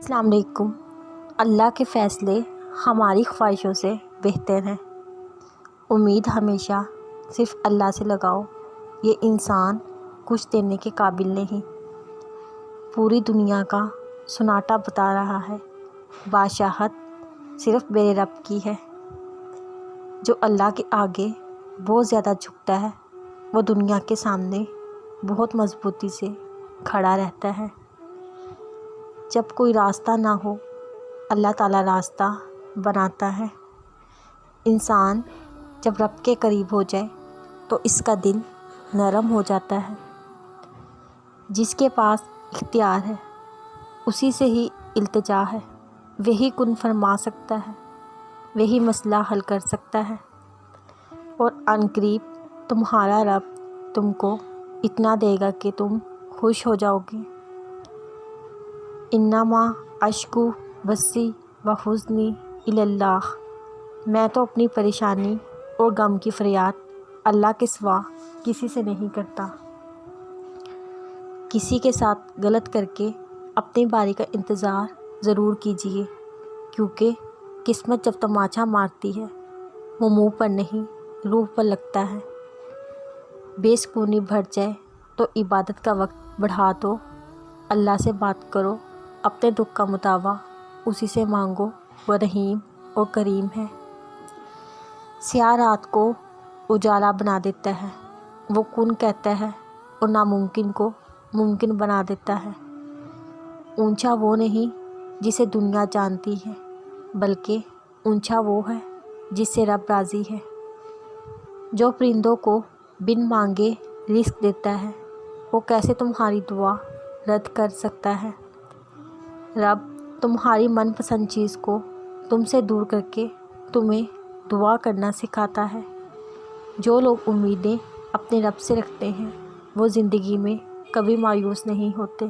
السلام علیکم۔ اللہ کے فیصلے ہماری خواہشوں سے بہتر ہیں۔ امید ہمیشہ صرف اللہ سے لگاؤ۔ یہ انسان کچھ دینے کے قابل نہیں۔ پوری دنیا کا سناٹا بتا رہا ہے بادشاہت صرف میرے رب کی ہے۔ جو اللہ کے آگے بہت زیادہ جھکتا ہے وہ دنیا کے سامنے بہت مضبوطی سے کھڑا رہتا ہے۔ جب کوئی راستہ نہ ہو اللہ تعالیٰ راستہ بناتا ہے۔ انسان جب رب کے قریب ہو جائے تو اس کا دل نرم ہو جاتا ہے۔ جس کے پاس اختیار ہے اسی سے ہی التجا ہے۔ وہی کن فرما سکتا ہے، وہی مسئلہ حل کر سکتا ہے۔ اور عنقریب تمہارا رب تم کو اتنا دے گا کہ تم خوش ہو جاؤ گے۔ انما اشکو بثی و حزنی الی اللہ۔ میں تو اپنی پریشانی اور غم کی فریاد اللہ کے سوا کسی سے نہیں کرتا۔ کسی کے ساتھ غلط کر کے اپنی باری کا انتظار ضرور کیجیے، کیونکہ قسمت جب تماچا مارتی ہے وہ منہ پر نہیں روح پر لگتا ہے۔ بے سکونی بڑھ جائے تو عبادت کا وقت بڑھا دو، اللہ سے بات کرو، اپنے دکھ کا مداوع اسی سے مانگو، وہ رحیم اور کریم ہے۔ سیاہ رات کو اجالا بنا دیتا ہے، وہ کن کہتا ہے اور ناممکن کو ممکن بنا دیتا ہے۔ اونچا وہ نہیں جسے دنیا جانتی ہے، بلکہ اونچا وہ ہے جس سے رب راضی ہے۔ جو پرندوں کو بن مانگے رزق دیتا ہے وہ کیسے تمہاری دعا رد کر سکتا ہے؟ رب تمہاری من پسند چیز کو تم سے دور کر کے تمہیں دعا کرنا سکھاتا ہے۔ جو لوگ امیدیں اپنے رب سے رکھتے ہیں وہ زندگی میں کبھی مایوس نہیں ہوتے۔